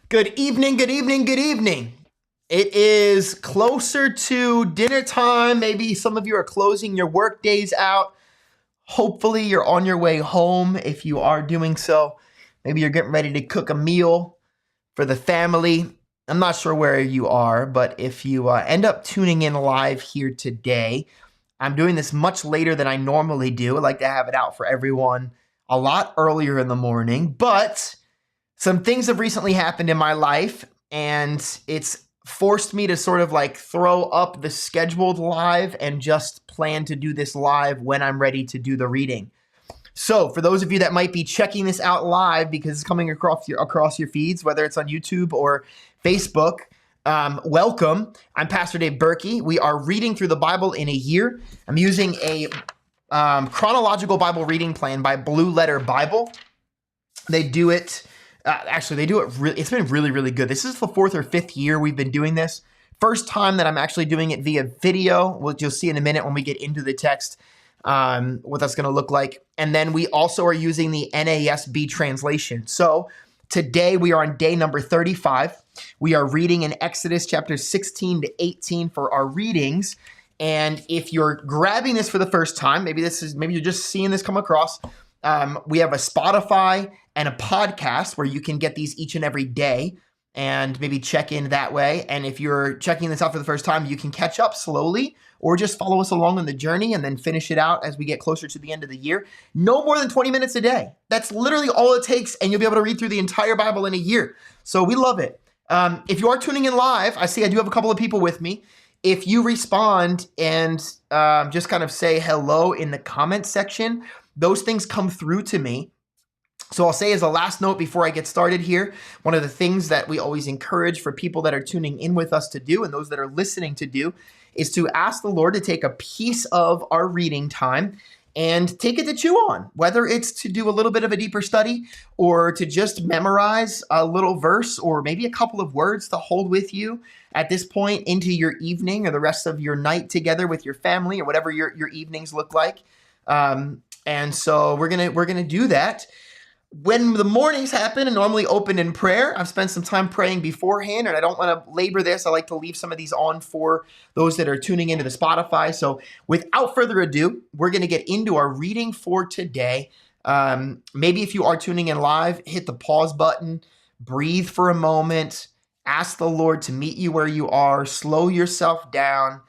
Good evening, good evening, good evening. It is closer to dinner time. Maybe some of you are closing your work days out. Hopefully you're on your way home. If you are doing so, maybe you're getting ready to cook a meal for the family. I'm not sure where you are, but if you end up tuning in live here today, I'm doing this much later than I normally do. I like to have it out for everyone a lot earlier in the morning, but some things have recently happened in my life, and it's forced me to sort of like throw up the scheduled live and just plan to do this live when I'm ready to do the reading. So for those of you that might be checking this out live because it's coming across your feeds, whether it's on YouTube or Facebook, welcome. I'm Pastor Dave Berkey. We are reading through the Bible in a year. I'm using a chronological Bible reading plan by Blue Letter Bible. They do it. It's been really, really good. This is the 4th or 5th year we've been doing this. First time that I'm actually doing it via video, which you'll see in a minute when we get into the text, what that's going to look like. And then we also are using the NASB translation. So today we are on day number 35. We are reading in Exodus chapters 16 to 18 for our readings. And if you're grabbing this for the first time, maybe you're just seeing this come across. We have a Spotify and a podcast where you can get these each and every day and maybe check in that way. And if you're checking this out for the first time, you can catch up slowly or just follow us along on the journey and then finish it out as we get closer to the end of the year. No more than 20 minutes a day. That's literally all it takes, and you'll be able to read through the entire Bible in a year. So we love it. If you are tuning in live, I do have a couple of people with me. If you respond and just kind of say hello in the comment section, those things come through to me. So I'll say as a last note before I get started here, one of the things that we always encourage for people that are tuning in with us to do and those that are listening to do is to ask the Lord to take a piece of our reading time and take it to chew on, whether it's to do a little bit of a deeper study or to just memorize a little verse or maybe a couple of words to hold with you at this point into your evening or the rest of your night together with your family or whatever your evenings look like. And so we're gonna do that. When the mornings happen and normally open in prayer, I've spent some time praying beforehand, and I don't want to labor this. I like to leave some of these on for those that are tuning into the Spotify. So without further ado, we're going to get into our reading for today. Maybe if you are tuning in live, hit the pause button, breathe for a moment, ask the Lord to meet you where you are, slow yourself down,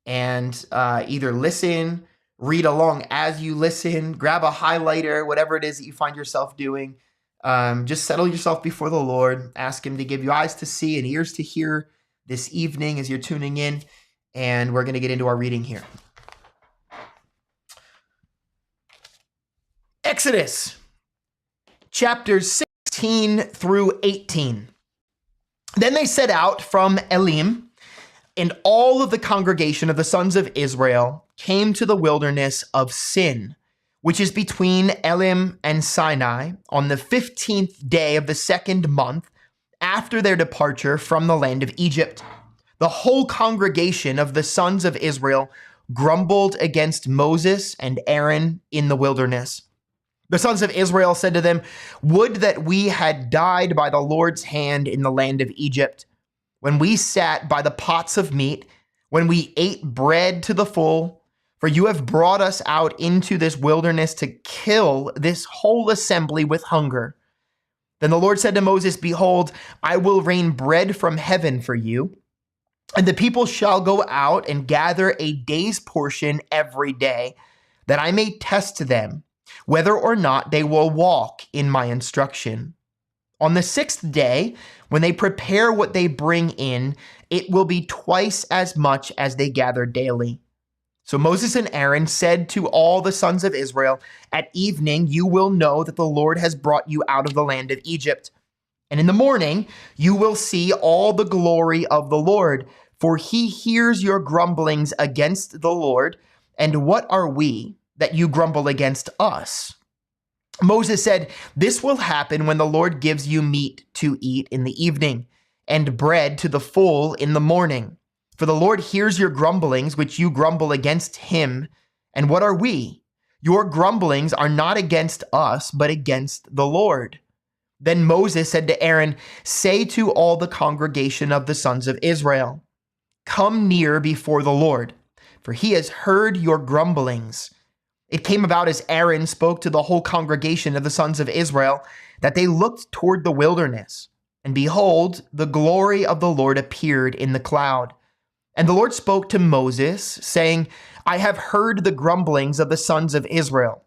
and either listen, read along as you listen, grab a highlighter, whatever it is that you find yourself doing. Just settle yourself before the Lord. Ask him to give you eyes to see and ears to hear this evening as you're tuning in. And we're going to get into our reading here. Exodus, chapters 16 through 18. Then they set out from Elim, and all of the congregation of the sons of Israel came to the wilderness of Sin, which is between Elim and Sinai, on the 15th day of the 2nd month after their departure from the land of Egypt. The whole congregation of the sons of Israel grumbled against Moses and Aaron in the wilderness. The sons of Israel said to them, "Would that we had died by the Lord's hand in the land of Egypt, when we sat by the pots of meat, when we ate bread to the full, for you have brought us out into this wilderness to kill this whole assembly with hunger." Then the Lord said to Moses, "Behold, I will rain bread from heaven for you, and the people shall go out and gather a day's portion every day, that I may test them, whether or not they will walk in my instruction. On the 6th day, when they prepare what they bring in, it will be twice as much as they gather daily." So Moses and Aaron said to all the sons of Israel, "At evening you will know that the Lord has brought you out of the land of Egypt. And in the morning you will see all the glory of the Lord, for he hears your grumblings against the Lord. And what are we that you grumble against us?" Moses said, "This will happen when the Lord gives you meat to eat in the evening, and bread to the full in the morning. For the Lord hears your grumblings, which you grumble against him. And what are we? Your grumblings are not against us, but against the Lord. Then Moses said to Aaron, "Say to all the congregation of the sons of Israel, 'Come near before the Lord, for he has heard your grumblings.'" It came about as Aaron spoke to the whole congregation of the sons of Israel that they looked toward the wilderness, and behold, the glory of the Lord appeared in the cloud. And the Lord spoke to Moses, saying, "I have heard the grumblings of the sons of Israel.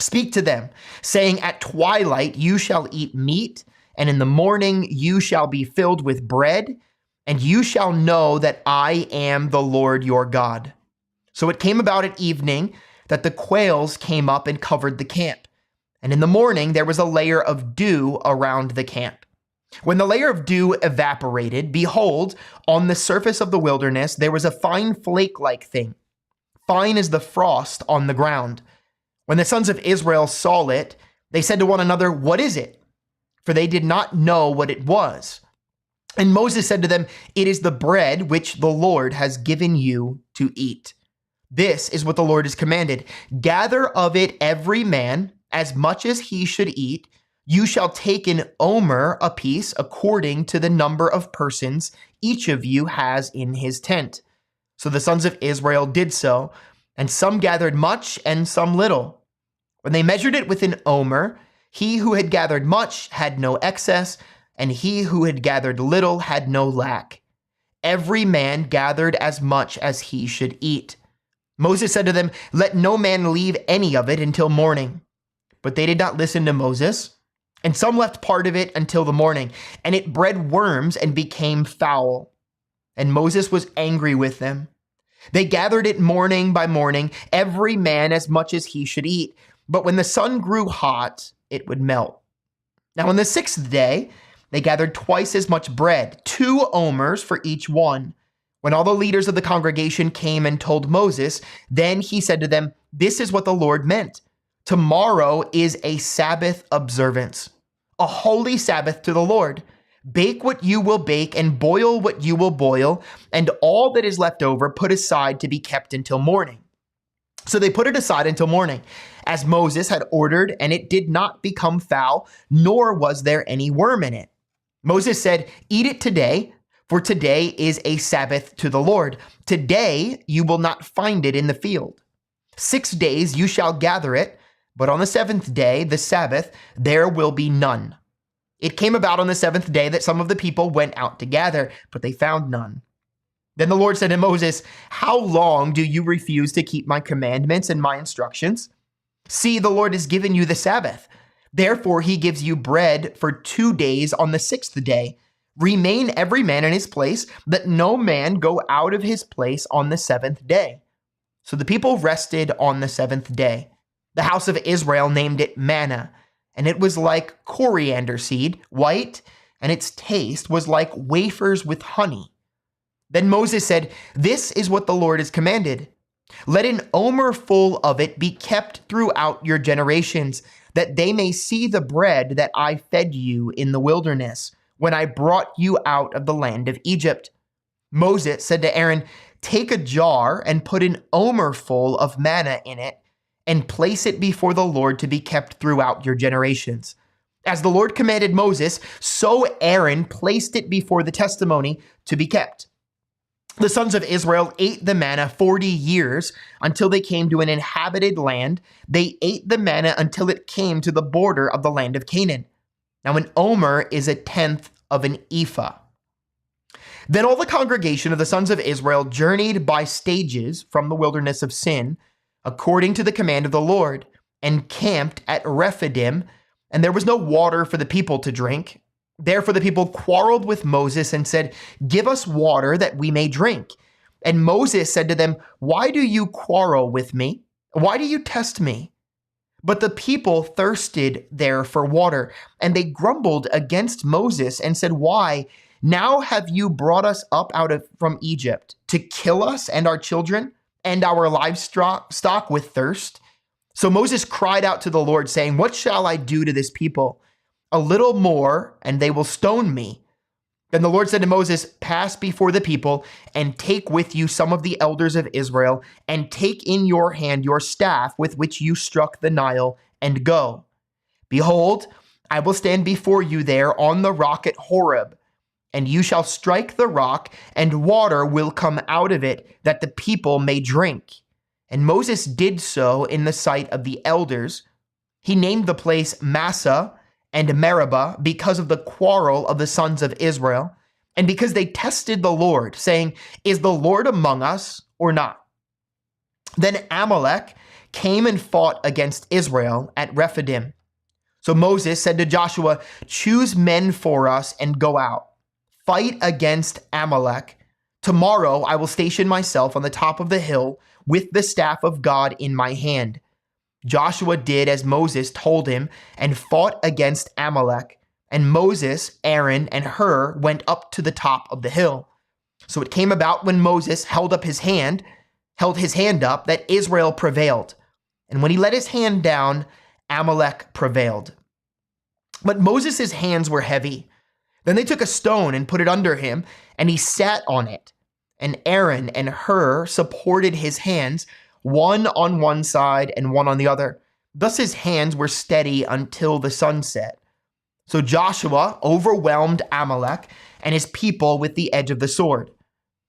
Speak to them, saying, at twilight you shall eat meat, and in the morning you shall be filled with bread, and you shall know that I am the Lord your God." So it came about at evening that the quails came up and covered the camp, and in the morning there was a layer of dew around the camp. When the layer of dew evaporated, behold, on the surface of the wilderness there was a fine flake-like thing, fine as the frost on the ground. When the sons of Israel saw it, they said to one another, "What is it?" For they did not know what it was. And Moses said to them, "It is the bread which the Lord has given you to eat. This is what the Lord has commanded. Gather of it every man as much as he should eat. You shall take an omer apiece according to the number of persons each of you has in his tent." So the sons of Israel did so, and some gathered much and some little. When they measured it with an omer, he who had gathered much had no excess, and he who had gathered little had no lack. Every man gathered as much as he should eat. Moses said to them, "Let no man leave any of it until morning." But they did not listen to Moses, and some left part of it until the morning, and it bred worms and became foul. And Moses was angry with them. They gathered it morning by morning, every man as much as he should eat. But when the sun grew hot, it would melt. Now on the sixth day, they gathered twice as much bread, 2 omers for each one. When all the leaders of the congregation came and told Moses, then he said to them, "This is what the Lord meant. Tomorrow is a Sabbath observance, a holy Sabbath to the Lord. Bake what you will bake and boil what you will boil, and all that is left over put aside to be kept until morning." So they put it aside until morning, as Moses had ordered, and it did not become foul, nor was there any worm in it. Moses said, "Eat it today, for today is a Sabbath to the Lord. Today you will not find it in the field. 6 days you shall gather it, but on the 7th day, the Sabbath, there will be none." It came about on the 7th day that some of the people went out to gather, but they found none. Then the Lord said to Moses, "How long do you refuse to keep my commandments and my instructions? See, the Lord has given you the Sabbath. Therefore he gives you bread for 2 days on the 6th day. Remain every man in his place, that no man go out of his place on the 7th day." So the people rested on the 7th day. The house of Israel named it manna, and it was like coriander seed, white, and its taste was like wafers with honey. Then Moses said, "This is what the Lord has commanded. Let an omer full of it be kept throughout your generations, that they may see the bread that I fed you in the wilderness, when I brought you out of the land of Egypt." Moses said to Aaron, "Take a jar and put an omer full of manna in it, and place it before the Lord to be kept throughout your generations." As the Lord commanded Moses, so Aaron placed it before the testimony to be kept. The sons of Israel ate the manna 40 years until they came to an inhabited land. They ate the manna until it came to the border of the land of Canaan. Now an omer is 1/10 of an ephah. Then all the congregation of the sons of Israel journeyed by stages from the wilderness of Sin, according to the command of the Lord, and camped at Rephidim, and there was no water for the people to drink. Therefore the people quarreled with Moses and said, "Give us water that we may drink." And Moses said to them, "Why do you quarrel with me? Why do you test me?" But the people thirsted there for water, and they grumbled against Moses and said, "Why? Now have you brought us up from Egypt to kill us and our children and our livestock with thirst?" So Moses cried out to the Lord, saying, "What shall I do to this people? A little more, and they will stone me." Then the Lord said to Moses, "Pass before the people, and take with you some of the elders of Israel, and take in your hand your staff with which you struck the Nile, and go. Behold, I will stand before you there on the rock at Horeb, and you shall strike the rock, and water will come out of it, that the people may drink. And Moses did so in the sight of the elders. He named the place Massah and Meribah because of the quarrel of the sons of Israel, and because they tested the Lord, saying, Is the Lord among us or not? Then Amalek came and fought against Israel at Rephidim. So Moses said to Joshua, Choose men for us and go out. Fight against Amalek. Tomorrow I will station myself on the top of the hill with the staff of God in my hand. Joshua did as Moses told him and fought against Amalek. And Moses, Aaron, and Hur went up to the top of the hill. So it came about when Moses held his hand up, that Israel prevailed. And when he let his hand down, Amalek prevailed. But Moses' hands were heavy. Then they took a stone and put it under him, and he sat on it. And Aaron and Hur supported his hands, one on one side and one on the other. Thus his hands were steady until the sun set. So Joshua overwhelmed Amalek and his people with the edge of the sword.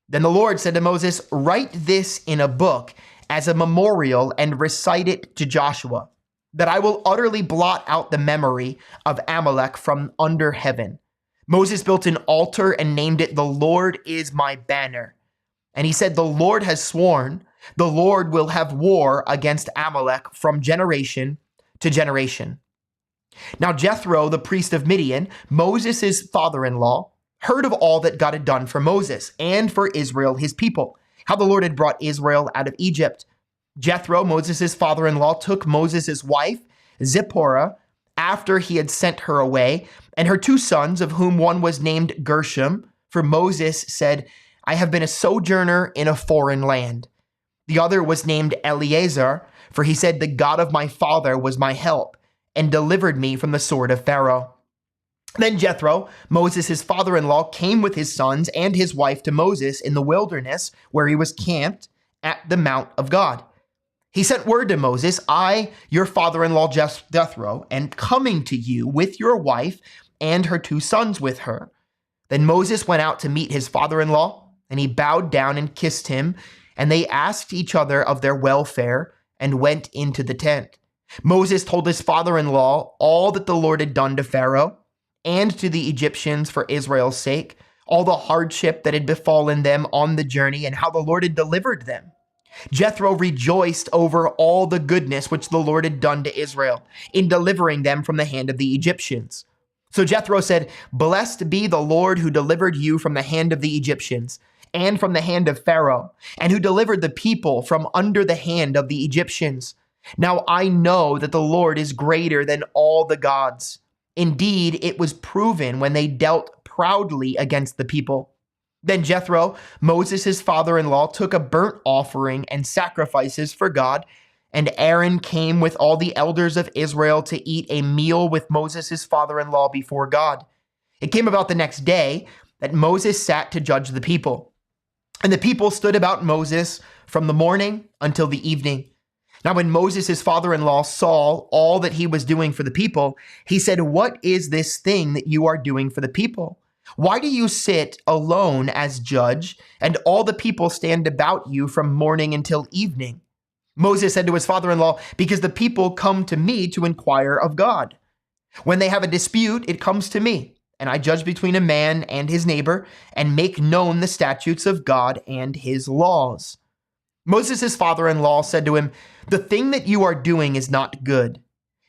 Then the Lord said to Moses, Write this in a book as a memorial and recite it to Joshua, that I will utterly blot out the memory of Amalek from under heaven. Moses built an altar and named it, The Lord is my banner. And he said, The Lord has sworn, the Lord will have war against Amalek from generation to generation. Now Jethro, the priest of Midian, Moses' father-in-law, heard of all that God had done for Moses and for Israel, his people, how the Lord had brought Israel out of Egypt. Jethro, Moses' father-in-law, took Moses' wife, Zipporah, after he had sent her away, and her two sons, of whom one was named Gershom, for Moses said, I have been a sojourner in a foreign land. The other was named Eleazar, for he said, The God of my father was my help, and delivered me from the sword of Pharaoh. Then Jethro, Moses' father-in-law, came with his sons and his wife to Moses in the wilderness, where he was camped at the Mount of God. He sent word to Moses, I, your father-in-law Jethro, am coming to you with your wife and her two sons with her. Then Moses went out to meet his father-in-law, and he bowed down and kissed him, and they asked each other of their welfare and went into the tent. Moses told his father-in-law all that the Lord had done to Pharaoh and to the Egyptians for Israel's sake, all the hardship that had befallen them on the journey, and how the Lord had delivered them. Jethro rejoiced over all the goodness which the Lord had done to Israel in delivering them from the hand of the Egyptians. So Jethro said, Blessed be the Lord who delivered you from the hand of the Egyptians and from the hand of Pharaoh, and who delivered the people from under the hand of the Egyptians. Now I know that the Lord is greater than all the gods. Indeed, it was proven when they dealt proudly against the people. Then Jethro, Moses' father-in-law, took a burnt offering and sacrifices for God, and Aaron came with all the elders of Israel to eat a meal with Moses' father-in-law before God. It came about the next day that Moses sat to judge the people. And the people stood about Moses from the morning until the evening. Now when Moses' father-in-law saw all that he was doing for the people, he said, What is this thing that you are doing for the people? Why do you sit alone as judge, and all the people stand about you from morning until evening? Moses said to his father-in-law, Because the people come to me to inquire of God. When they have a dispute, it comes to me, and I judge between a man and his neighbor, and make known the statutes of God and his laws. Moses' father-in-law said to him, The thing that you are doing is not good.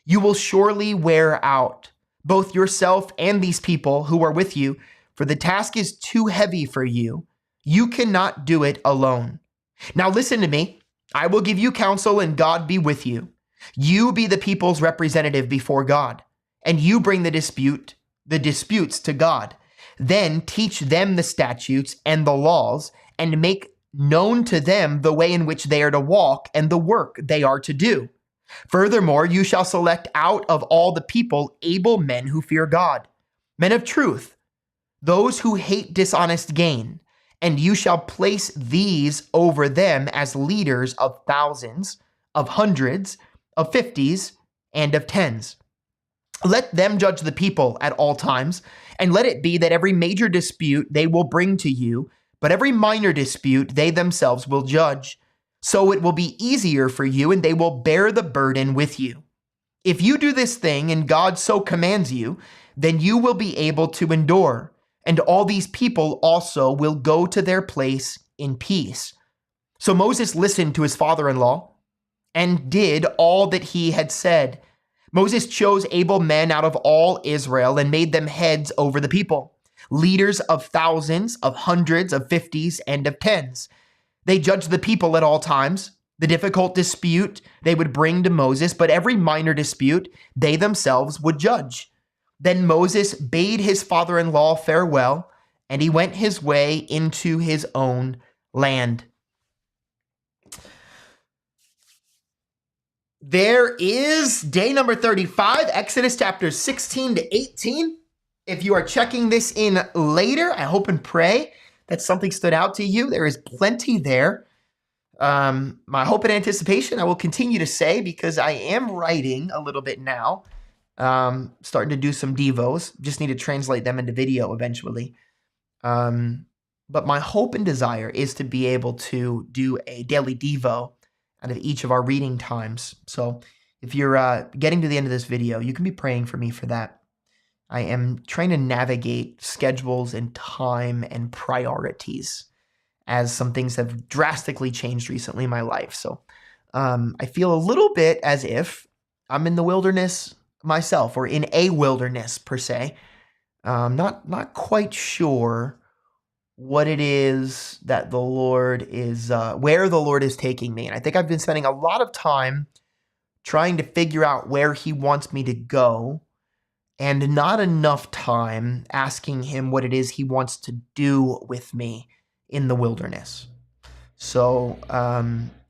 You will surely wear out, both yourself and these people who are with you, for the task is too heavy for you. You cannot do it alone. Now listen to me. I will give you counsel, and God be with you. You be the people's representative before God, and you bring the disputes to God. Then teach them the statutes and the laws, and make known to them the way in which they are to walk and the work they are to do. Furthermore, you shall select out of all the people able men who fear God, men of truth, those who hate dishonest gain, and you shall place these over them as leaders of thousands, of hundreds, of fifties, and of tens. Let them judge the people at all times, and let it be that every major dispute they will bring to you, but every minor dispute they themselves will judge. So it will be easier for you, and they will bear the burden with you. If you do this thing and God so commands you, then you will be able to endure, and all these people also will go to their place in peace. So Moses listened to his father-in-law and did all that he had said. Moses chose able men out of all Israel and made them heads over the people, leaders of thousands, of hundreds, of fifties, and of tens. They judged the people at all times. The difficult dispute they would bring to Moses, but every minor dispute they themselves would judge. Then Moses bade his father-in-law farewell, and he went his way into his own land. There is day number 35, Exodus chapters 16 to 18. If you are checking this in later, I hope and pray that something stood out to you. There is plenty there. My hope and anticipation, I will continue to say, because I am writing a little bit now, starting to do some devos, just need to translate them into video eventually. But my hope and desire is to be able to do a daily devo out of each of our reading times. So if you're getting to the end of this video, you can be praying for me for that. I am trying to navigate schedules and time and priorities, as some things have drastically changed recently in my life. So I feel a little bit as if I'm in the wilderness myself, or in a wilderness per se. Not quite sure what it is that the Lord is, where the Lord is taking me. And I think I've been spending a lot of time trying to figure out where he wants me to go, and not enough time asking him what it is he wants to do with me in the wilderness. So a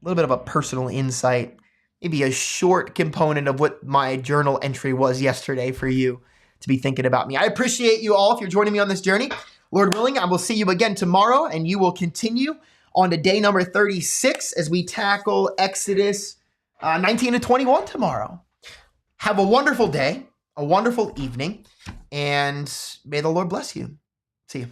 little bit of a personal insight, maybe a short component of what my journal entry was yesterday for you to be thinking about me. I appreciate you all if you're joining me on this journey. Lord willing, I will see you again tomorrow, and you will continue on to day number 36 as we tackle Exodus 19 to 21 tomorrow. Have a wonderful day, a wonderful evening, and may the Lord bless you. See you.